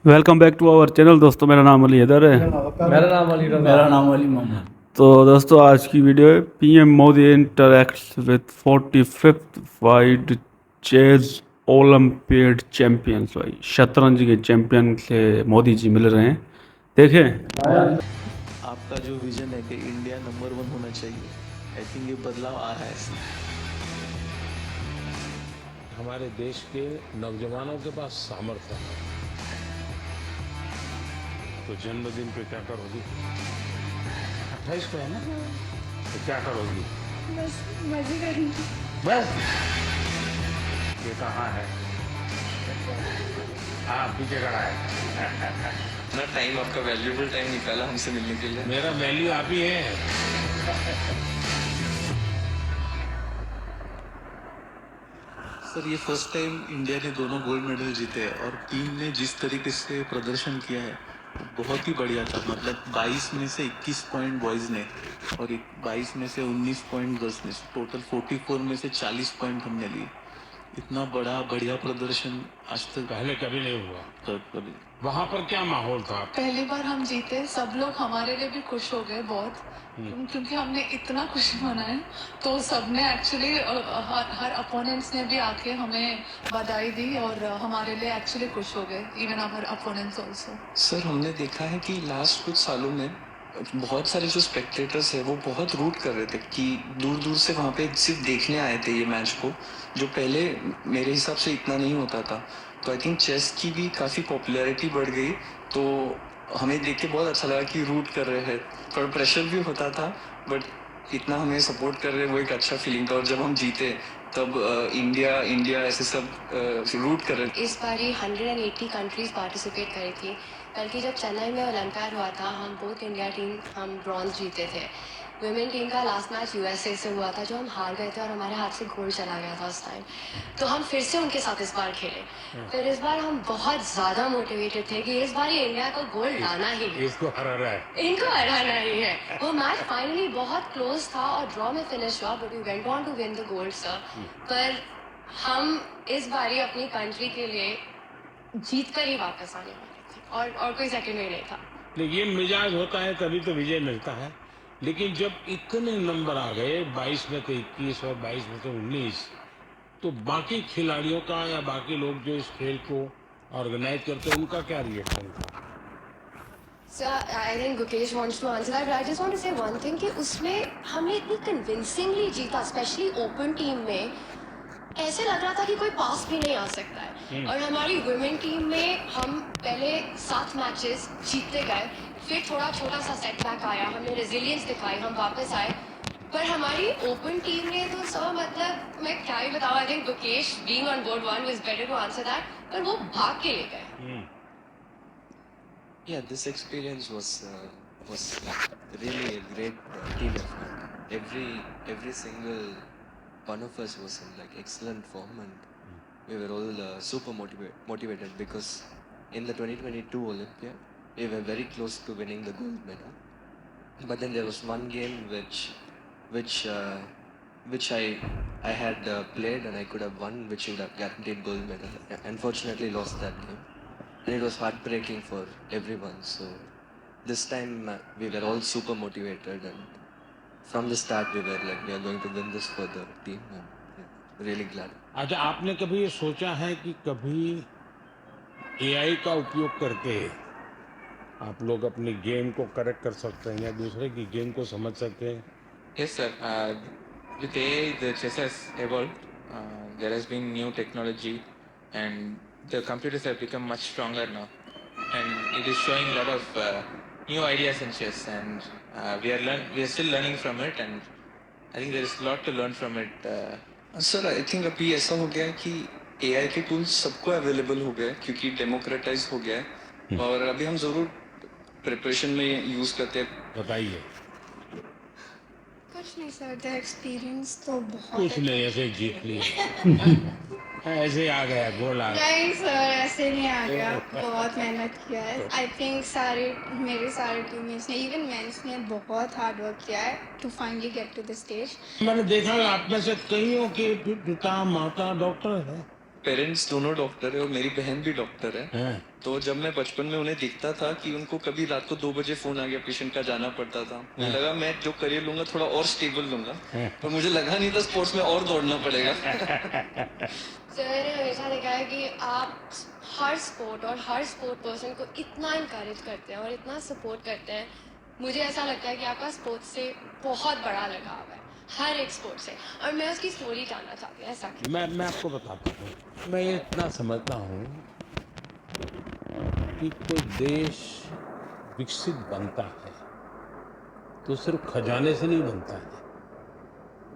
Welcome back to our channel. दोस्तों मेरा नाम अली हैदर है। मेरा नाम अली मोहम्मद। तो दोस्तों आज की वीडियो है PM Modi interacts with 45th wide chess Olympiad champions. भाई शतरंज के चैंपियन से मोदी जी मिल रहे हैं, देखें। आपका जो विजन है कि इंडिया नंबर 1 होना चाहिए, आई थिंक ये बदलाव आ रहा है। हमारे देश के नौजवानों के पास सामर्थ्य है। तो जन्मदिन पे क्या करोगी? 28 को है ना, तो क्या करोगी? बस मजे करेंगे। बस ये कहाँ है? आप पीछे खड़ा है। ना टाइम, आपका वैल्यूएबल टाइम निकाला हमसे मिलने के लिए। मेरा वैल्यू आप ही है। सर, ये फर्स्ट टाइम इंडिया ने दोनों गोल्ड मेडल जीते हैं और टीम ने जिस तरीके से प्रदर्शन किया है वो बहुत ही बढ़िया था। मतलब 22 में से 21 पॉइंट बॉयज ने और 22 में से 19 पॉइंट गर्ल्स ने, टोटल 44 में से 40 पॉइंट हमने लिए। इतना बड़ा बढ़िया प्रदर्शन आज तक पहले कभी नहीं हुआ। कभी। वहाँ पर क्या माहौल था? पहली बार हम जीते, सब लोग हमारे लिए भी खुश हो गए बहुत, क्योंकि हमने इतना खुशी मनाया। तो सबने एक्चुअली हर अपोनेंट्स ने भी आके हमें बधाई दी और हमारे लिए एक्चुअली खुश हो गए, even our opponents also. Sir, हमने देखा है कि लास्ट कुछ सालों में बहुत सारे जो स्पेक्टेटर्स है वो बहुत रूट कर रहे थे कि दूर दूर से वहाँ पे सिर्फ देखने आए थे ये मैच को, जो पहले मेरे हिसाब से इतना नहीं होता था। तो आई थिंक चेस की भी काफ़ी पॉपुलैरिटी बढ़ गई, तो हमें देख के बहुत अच्छा लगा कि रूट कर रहे हैं। थोड़ा प्रेशर भी होता था, बट इतना हमें सपोर्ट कर रहे हैं वो एक अच्छा फीलिंग था। और जब हम जीते तब इंडिया इंडिया ऐसे सब रूट कर रहे थे। इस बारी 180 कंट्रीज पार्टिसिपेट करी थी। बल्कि जब चेन्नई में ओलंपियाड हुआ था, हम बोथ इंडिया टीम हम ब्रॉन्ज जीते थे। वुमेन टीम का लास्ट मैच यूएसए से हुआ था, जो हम हार गए थे और हमारे हाथ से गोल्ड चला गया था उस टाइम। तो हम फिर से उनके साथ इस बार खेले। फिर इस बार हम बहुत ज़्यादा मोटिवेटेड थे कि इस बार ये इंडिया को गोल्ड लाना ही है, इसको हराना है, इनको हराना ही है। वो मैच फाइनली बहुत क्लोज था और ड्रॉ में फिनिश हुआ, but we went on to win the gold sir. पर हम इस बारी अपनी कंट्री के लिए जीत कर ही वापस आने वाले थे और कोई सेकंडरी नहीं था। ये मिजाज होता है तभी तो विजय मिलता है। लेकिन जब इतने नंबर आ गए, 22 में से 21 और 22 में से 19, तो बाकी खिलाड़ियों का या बाकी लोग जो इस खेल को ऑर्गेनाइज करते हैं उनका क्या रिएक्शन था? So I think Gukesh wants to answer that, but I just want to say one thing कि उसमें हमने इतनी कन्विंसिंगली जीता, स्पेशली ओपन टीम में ऐसे लग रहा था कि कोई पास भी नहीं आ सकता है। और हमारी वुमेन टीम में हम पहले 7 मैचेस जीतते गए, फिर थोड़ा छोटा सा सेटबैक आया, हमने रेजिलियंस दिखाई, हम वापस आए। पर हमारी ओपन टीम ने तो सब, मतलब मैं क्या ही बताऊँ। I think Gukesh being on board 1 was better to answer that, पर वो भाग के ले गए। Yeah, this experience was really a great team effort. Every single one of us was in like excellent form, and we were all super motivated because in the 2022 Olympia we were very close to winning the gold medal. But then there was one game which I had played and I could have won, which would have guaranteed gold medal. Unfortunately, lost that game. And it was heartbreaking for everyone. So this time we were all super motivated, and from the start we were like, we are going to win this for the team, and yeah, really glad. अच्छा, आपने कभी ये सोचा है कि कभी AI का उपयोग करके आप लोग अपनी गेम को करेक्ट कर सकते हैं या दूसरे की गेम को समझ सकते हैं? Yes, sir. With AI, the chess has evolved. There has been new technology, and the computers have become much stronger now. And it is showing a lot of new ideas in chess, and we are still learning from it. And I think there is a lot to learn from it. Sir, I think अभी ऐसा हो गया है कि AI के tools सबको available हो गए क्योंकि डेमोक्रेटाइज हो गया है, और अभी हम ज़रूर प्रिपरेशन में यूज़ करते हैं। बताइए। कुछ नहीं सर, द एक्सपीरियंस तो बहुत कुछ नहीं, ऐसे जीत लिया। ऐसे आ गया, गोल आ गया। नहीं सर, ऐसे नहीं आ गया। बहुत मेहनत किया है। आई थिंक मेरे सारे टीममेट्स ने, इवन मेंस ने बहुत हार्ड वर्क किया है to finally get to the stage. मैंने देखा आप में से कईयों के पिता माता डॉक्टर है। पेरेंट्स दोनों डॉक्टर है और मेरी बहन भी डॉक्टर है। हाँ। तो जब मैं बचपन में उन्हें दिखता था कि उनको कभी रात को 2 बजे फोन आ गया पेशेंट का, जाना पड़ता था, मुझे लगा मैं जो करियर लूंगा थोड़ा और स्टेबल लूंगा, पर मुझे लगा नहीं था स्पोर्ट्स में और दौड़ना पड़ेगा। तो मैंने हमेशा देखा है कि आप हर स्पोर्ट और हर स्पोर्ट पर्सन को इतना इनकरेज करते हैं और इतना सपोर्ट करते हैं। मुझे ऐसा लगता है कि आपका स्पोर्ट्स से बहुत बड़ा लगाव है, हर एक स्पोर्ट से। और मैं उसकी स्टोरी जानना चाहती हूँ, ऐसा क्यों? मैं आपको बताता हूँ, मैं ये इतना समझता हूँ कि कोई देश विकसित बनता है तो सिर्फ खजाने से नहीं बनता है,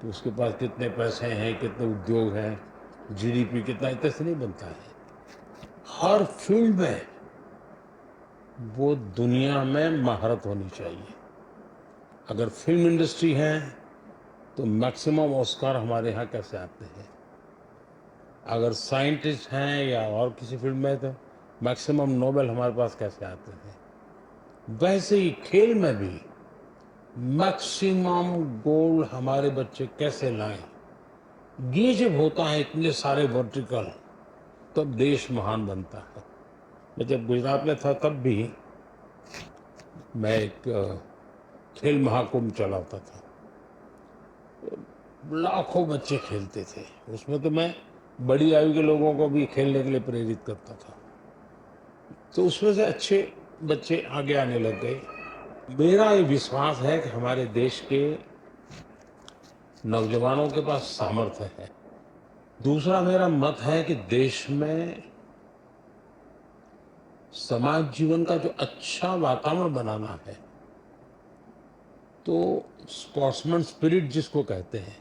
तो उसके पास कितने पैसे हैं, कितने उद्योग हैं, जीडीपी कितना, इतने से नहीं बनता है। हर फील्ड में वो दुनिया में महारत होनी चाहिए। अगर फिल्म इंडस्ट्री है तो मैक्सिमम ऑस्कार हमारे यहाँ कैसे आते हैं, अगर साइंटिस्ट हैं या और किसी फील्ड में तो मैक्सिमम नोबेल हमारे पास कैसे आते हैं, वैसे ही खेल में भी मैक्सिमम गोल्ड हमारे बच्चे कैसे लाएं। ये जब होता है इतने सारे वर्टिकल, तब देश महान बनता है। मैं जब गुजरात में था तब भी मैं एक खेल महाकुंभ चलाता था, लाखों बच्चे खेलते थे, उसमें तो मैं बड़ी आयु के लोगों को भी खेलने के लिए प्रेरित करता था, तो उसमें से अच्छे बच्चे आगे आने लग गए। मेरा ये विश्वास है कि हमारे देश के नौजवानों के पास सामर्थ्य है। दूसरा मेरा मत है कि देश में समाज जीवन का जो अच्छा वातावरण बनाना है, तो स्पोर्ट्समैन स्पिरिट जिसको कहते हैं,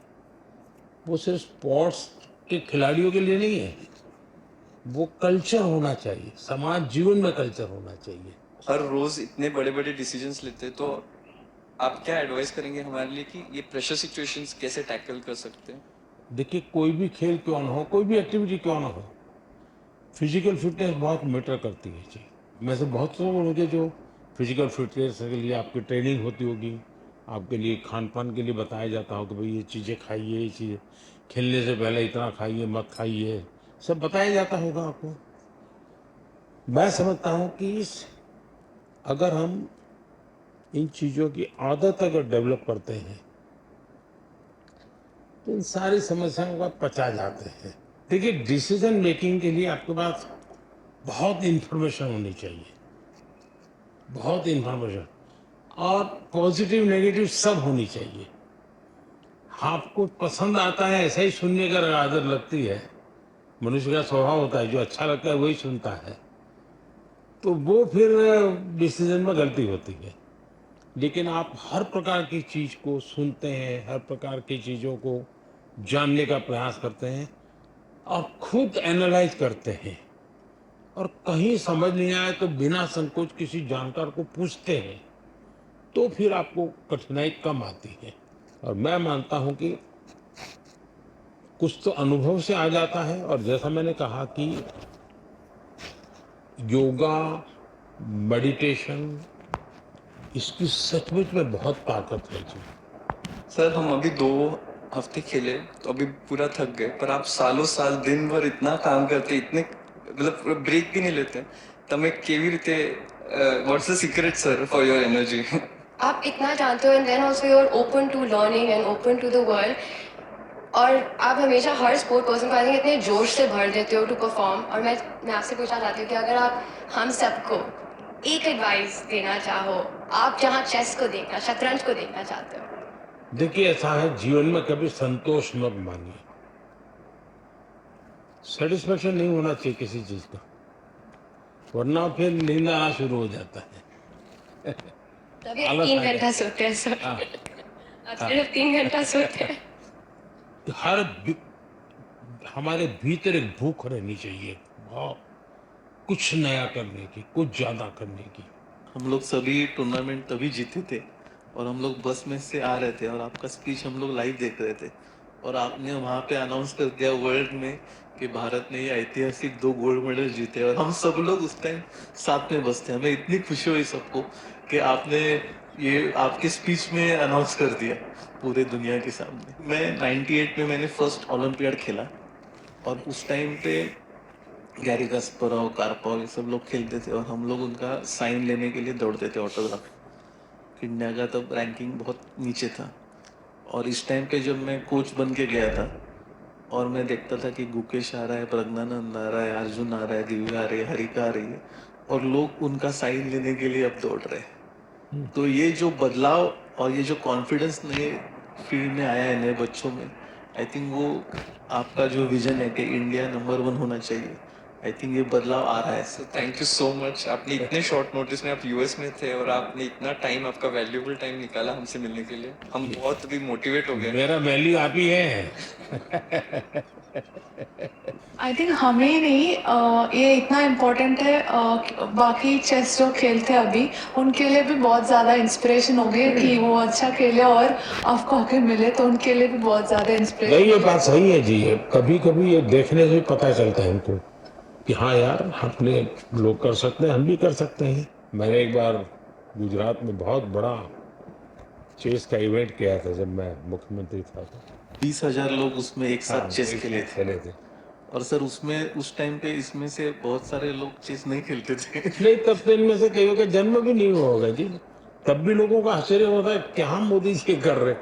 वो सिर्फ स्पोर्ट्स के खिलाड़ियों के लिए नहीं है, वो कल्चर होना चाहिए, समाज जीवन में कल्चर होना चाहिए। हर रोज इतने बड़े बड़े डिसीजंस लेते हैं, तो आप क्या एडवाइस करेंगे हमारे लिए कि ये प्रेशर सिचुएशंस कैसे टैकल कर सकते हैं? देखिए, कोई भी खेल क्यों ना हो, कोई भी एक्टिविटी क्यों ना हो, फिजिकल फिटनेस बहुत मैटर करती है जी। मैं से बहुत से लोग होंगे जो फिजिकल फिटनेस के लिए आपकी ट्रेनिंग होती होगी, आपके लिए खान पान के लिए बताया जाता हो कि भाई ये चीज़ें खाइए, ये चीज़ें खेलने से पहले इतना खाइए, मत खाइए, सब बताया जाता होगा आपको। मैं समझता हूँ कि अगर हम इन चीज़ों की आदत अगर डेवलप करते हैं तो इन सारी समस्याओं का पचा जाते हैं। देखिए, डिसीजन मेकिंग के लिए आपके पास बहुत इंफॉर्मेशन होनी चाहिए, बहुत इंफॉर्मेशन, और पॉजिटिव नेगेटिव सब होनी चाहिए। आपको पसंद आता है ऐसा ही सुनने का आदत लगती है, मनुष्य का स्वभाव होता है, जो अच्छा लगता है वही सुनता है, तो वो फिर डिसीजन में गलती होती है। लेकिन आप हर प्रकार की चीज को सुनते हैं, हर प्रकार की चीजों को जानने का प्रयास करते हैं और खुद एनालाइज करते हैं, और कहीं समझ नहीं आए तो बिना संकोच किसी जानकार को पूछते हैं, तो फिर आपको कठिनाई कम आती है। और मैं मानता हूं कि कुछ तो अनुभव से आ जाता है, और जैसा मैंने कहा कि योगा, मेडिटेशन, इसकी सचमुच में बहुत ताकत है जी। सर, हम अभी 2 हफ्ते खेले तो अभी पूरा थक गए, पर आप सालों साल दिन भर इतना काम करते, इतने मतलब ब्रेक भी नहीं लेते, તમે કેવી રીતે what's the secret sir for your energy? आप इतना जानते हो and then also you are open to learning and open to the world, और आप हमेशा हर स्पोर्ट पर्सन को आई थिंक इतने जोश से भर देते हो टू परफॉर्म। और मैं आपसे पूछना चाहती हूँ कि अगर आप हम सबको एक एडवाइस देना चाहो, आप जहाँ चेस को देखना, शतरंज को देखना चाहते हो। देखिए, ऐसा है, जीवन में कभी संतोष मत मानिए, सेटिस्फेक्शन नहीं होना चाहिए किसी चीज का, वरना फिर नींद आना शुरू हो जाता है। तभी आप आलस 3 आ जाता घंटा सोते हैं सर। हाँ। आप सिर्फ 3 घंटा सोते हैं। हमारे भीतर एक भूख रहनी चाहिए, बहुत कुछ नया करने की, कुछ ज्यादा करने की। हम लोग सभी टूर्नामेंट तभी जीते थे, और हम लोग बस में से आ रहे थे और आपका स्पीच हम लोग लाइव देख रहे थे, और आपने वहाँ पे अनाउंस कर दिया वर्ल्ड में कि भारत ने ये ऐतिहासिक 2 गोल्ड मेडल जीते, और हम सब लोग उस टाइम साथ में बसते। हमें इतनी खुशी हुई सबको कि आपने ये आपके स्पीच में अनाउंस कर दिया पूरे दुनिया के सामने। मैं 98 में मैंने फर्स्ट ओलंपियाड खेला, और उस टाइम पे गैरी कास्परोव, कार्पोव, ये सब लोग खेलते थे और हम लोग उनका साइन लेने के लिए दौड़ते थे, ऑटोग्राफ। इंडिया का तब रैंकिंग बहुत नीचे था और इस टाइम पे जब मैं कोच बन के गया था और मैं देखता था कि गुकेश आ रहा है, प्रज्ञानंद आ रहा है, अर्जुन आ रहा है, दिव्या आ रही है, हरिका आ रही है और लोग उनका साइन लेने के लिए अब दौड़ रहे हैं। तो ये जो बदलाव और ये जो कॉन्फिडेंस नए फील्ड में आया है, नए बच्चों में, आई थिंक वो आपका जो विजन है कि इंडिया नंबर 1 होना चाहिए, आई थिंक ये बदलाव आ रहा है। So thank you so much. आपने इतने शॉर्ट नोटिस में, आप यूएस में थे और आपने इतना टाइम, आपका वैल्यूएबल टाइम निकाला हमसे मिलने के लिए। हम बहुत अभी मोटिवेट हो गए। मेरा वैल्यू आप ही है। आई थिंक हमें ही नहीं, ये इतना इम्पोर्टेंट है, बाकी चेस जो खेलते हैं अभी उनके लिए भी बहुत ज़्यादा इंस्पिरेशन हो गई है कि वो अच्छा खेले और आपको आके मिले, तो उनके लिए भी बहुत ज़्यादा नहीं, इंस्पिरेशन। ये बात सही है जी। कभी कभी ये देखने से पता चलता है हमको कि हाँ यार, अपने लोग कर सकते हैं, हम भी कर सकते हैं। मैंने एक बार गुजरात में बहुत बड़ा चेस का इवेंट किया था जब मैं मुख्यमंत्री था। 20,000 लोग उसमें एक साथ चेस खेले थे खेले थे। और सर उसमें उस टाइम पे इसमें से बहुत सारे लोग चेस नहीं खेलते थे। नहीं, तब तो इनमें से कईयों का जन्म भी नहीं हुआ होगा जी। तब भी लोगों का आश्चर्य होता है क्या मोदी जी कर रहे।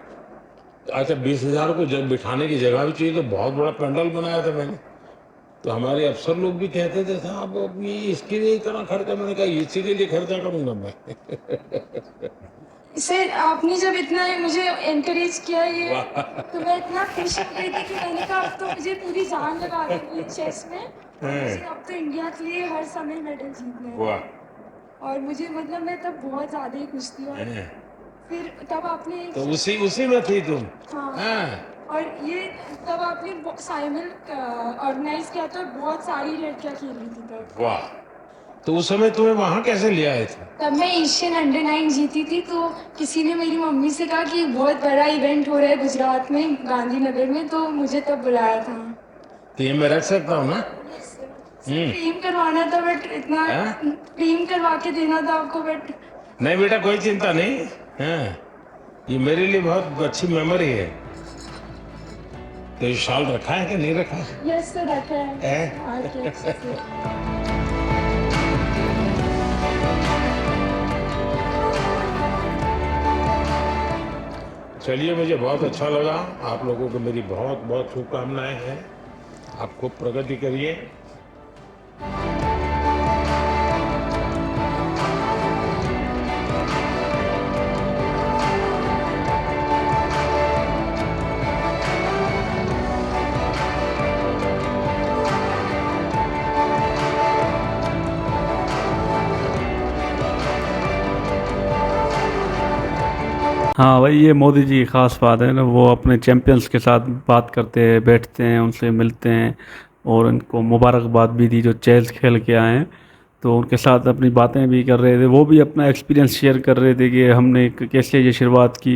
अच्छा, 20,000 को जब बिठाने की जगह भी चाहिए तो बहुत बड़ा पंडाल बनाया था मैंने। तो हमारे अफसर लोग भी कहते थे साहब अब ये इसके लिए इतना खर्चा, मैंने कहा इसी के लिए खर्चा करूंगा मैं। सर आपने जब इतना मुझे एनकरेज किया ये, तो मैं इतना खुश हो गई थी कि मैंने कहा अब तो मुझे पूरी जान लगा दूंगी चेस में। मुझे अब तो इंडिया के लिए हर समय मेडल जीतने हैं। और मुझे मतलब मैं तब बहुत ज़्यादा ही खुश थी। और फिर तब आपने तो उसी में थी तुम। हाँ। और ये तब आपने साइमन ऑर्गेनाइज किया था और बहुत सारी लड़कियां खेल रही थी तब। वाह, तो उस समय तुम्हें वहां कैसे ले आए थे? तब मैं एशियन अंडर 9 जीती थी, तो किसी ने मेरी मम्मी से कहा कि बहुत बड़ा इवेंट हो रहा है गुजरात में, गांधीनगर में, तो मुझे तब बुलाया था। टीम में रख सकता हूँ ना? टीम करवाना था, बट इतना टीम करवा के देना था आपको, बट नहीं बेटा, कोई चिंता नहीं। हाँ, ये मेरे लिए बहुत अच्छी मेमोरी है। तो ये शाल रखा है कि नहीं रखा है? यस सर, रखा है। चलिए, मुझे बहुत अच्छा लगा। आप लोगों को मेरी बहुत बहुत शुभकामनाएं हैं। आप खूब प्रगति करिए। हाँ भाई, ये मोदी जी की ख़ास बात है ना, वो अपने चैम्पियंस के साथ बात करते हैं, बैठते हैं, उनसे मिलते हैं और उनको मुबारकबाद भी दी जो चेस खेल के आए हैं। तो उनके साथ अपनी बातें भी कर रहे थे, वो भी अपना एक्सपीरियंस शेयर कर रहे थे कि हमने कैसे ये शुरुआत की।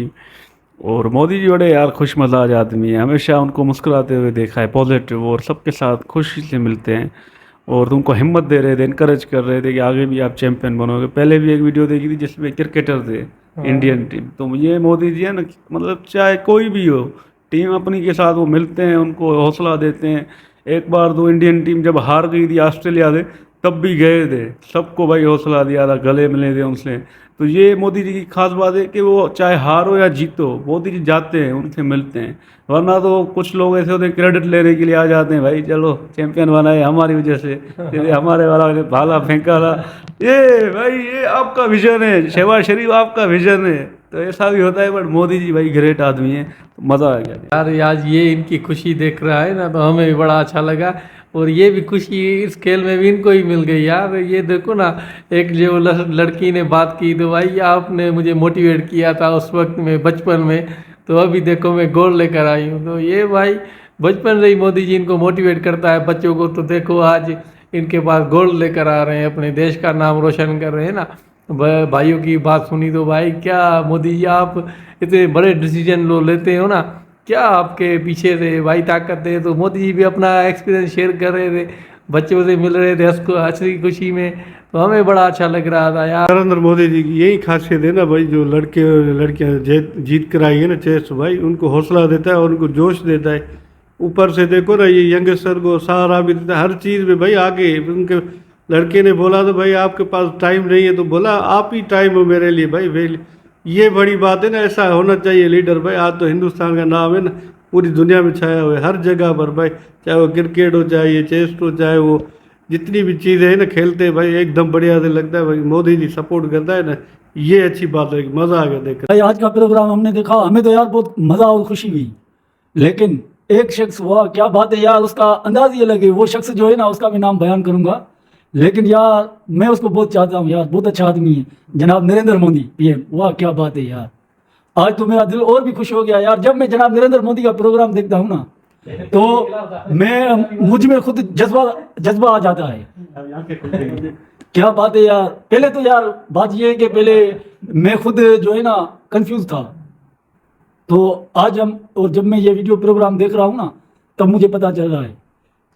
और मोदी जी बड़े यार खुश मिजाज आदमी है, हमेशा उनको मुस्कुराते हुए देखा है, पॉजिटिव, और सबके साथ खुशी से मिलते हैं और तुमको हिम्मत दे रहे थे, इनकरेज कर रहे थे कि आगे भी आप चैंपियन बनोगे। पहले भी एक वीडियो देखी थी जिसमें क्रिकेटर थे इंडियन टीम, तो ये मोदी जी है ना, मतलब चाहे कोई भी हो टीम अपनी के साथ वो मिलते हैं, उनको हौसला देते हैं। एक बार तो इंडियन टीम जब हार गई थी ऑस्ट्रेलिया से, तब भी गए थे, सबको भाई हौसला दिया था, गले मिले थे उनसे। तो ये मोदी जी की खास बात है कि वो चाहे हारो या जीतो, मोदी जी जाते हैं, उनसे मिलते हैं। वरना तो कुछ लोग ऐसे होते हैं क्रेडिट लेने के लिए आ जाते हैं, भाई चलो चैंपियन बना है हमारी वजह से, जैसे हमारे वाला ने भाला फेंका था, ये भाई ये आपका विजन है, शहबाज शरीफ आपका विजन है। तो ऐसा भी होता है, बट मोदी जी भाई ग्रेट आदमी है, तो मज़ा आ गया यार। आज ये इनकी खुशी देख रहा है ना, तो हमें भी बड़ा अच्छा लगा। और ये भी खुशी इस खेल में भी इनको ही मिल गई यार। ये देखो ना, एक जो लड़की ने बात की, तो भाई आपने मुझे मोटिवेट किया था उस वक्त में, बचपन में, तो अभी देखो मैं गोल्ड लेकर आई हूँ। तो ये भाई बचपन से ही मोदी जी इनको मोटिवेट करता है बच्चों को। तो देखो आज इनके पास गोल्ड लेकर आ रहे हैं, अपने देश का नाम रोशन कर रहे हैं ना। भाइयों की बात सुनी तो भाई क्या मोदी जी आप इतने बड़े डिसीजन लो लेते हो ना, क्या आपके पीछे से भाई ताकत है। तो मोदी जी भी अपना एक्सपीरियंस शेयर कर रहे थे, बच्चों से मिल रहे थे हंसी खुशी में, तो हमें बड़ा अच्छा लग रहा था यार। नरेंद्र मोदी जी की यही खासियत है ना भाई, जो लड़के लड़कियां जीत कर आई है ना चेस, भाई उनको हौसला देता है और उनको जोश देता है ऊपर से देखो ना ये यंगस्टर को सहारा भी देता, हर चीज़ में भाई आगे। उनके लड़के ने बोला तो भाई आपके पास टाइम नहीं है, तो बोला आप ही टाइम हो मेरे लिए भाई। ये बड़ी बात है ना, ऐसा होना चाहिए लीडर भाई। आज तो हिंदुस्तान का नाम है ना पूरी दुनिया में छाया हुआ है, हर जगह पर भाई, चाहे वो क्रिकेट हो, चाहे ये चेस हो, चाहे वो जितनी भी चीज़ें हैं ना खेलते हैं भाई, एकदम बढ़िया से लगता है भाई। मोदी जी सपोर्ट करता है ना, ये अच्छी बात है, मज़ा आ गया देख भाई आज का प्रोग्राम हमने देखा, हमें तो यार बहुत मज़ा और खुशी हुई। लेकिन एक शख्स हुआ, क्या बात है यार, उसका अंदाज ही अलग है। वो शख्स जो है ना, उसका मैं नाम बयान करूंगा, लेकिन यार मैं उसको बहुत चाहता हूँ यार, बहुत अच्छा आदमी है जनाब नरेंद्र मोदी पीएम। वाह क्या बात है यार, आज तो मेरा दिल और भी खुश हो गया यार। जब मैं जनाब नरेंद्र मोदी का प्रोग्राम देखता हूँ ना, तो मुझ में खुद जज्बा आ जाता है। क्या बात है यार। पहले तो यार बात ये है कि पहले मैं खुद जो है ना कंफ्यूज था, तो आज और जब मैं ये वीडियो प्रोग्राम देख रहा हूँ ना, तब मुझे पता चल रहा है।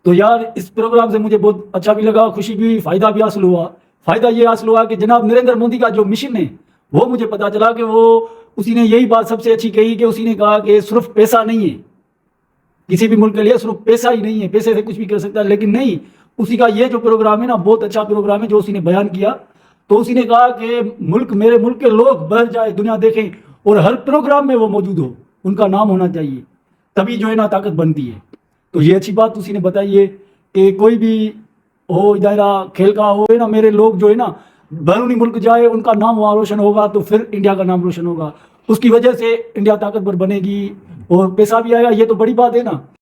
तो यार इस प्रोग्राम से मुझे बहुत अच्छा भी लगा, खुशी भी, फ़ायदा भी हासिल हुआ। फ़ायदा ये हासिल हुआ कि जनाब नरेंद्र मोदी का जो मिशन है वो मुझे पता चला कि उसी ने यही बात सबसे अच्छी कही कि उसी ने कहा कि सिर्फ पैसा नहीं है किसी भी मुल्क के लिए, सिर्फ पैसा ही नहीं है, पैसे से कुछ भी कर सकता है। लेकिन नहीं, उसी का ये जो प्रोग्राम है ना, बहुत अच्छा प्रोग्राम है जो उसी ने बयान किया। तो उसी ने कहा कि मेरे मुल्क के लोग बढ़ जाए, दुनिया देखें, और हर प्रोग्राम में वो मौजूद हो, उनका नाम होना चाहिए, तभी जो है ना ताकत बनती है। तो ये अच्छी बात उसी ने बताई है कि कोई भी हो दायरा खेल का हो ना, मेरे लोग जो है ना बैरूनी मुल्क जाए, उनका नाम वहाँ रोशन होगा, तो फिर इंडिया का नाम रोशन होगा। उसकी वजह से इंडिया ताकतवर बनेगी और पैसा भी आएगा। ये तो बड़ी बात है ना।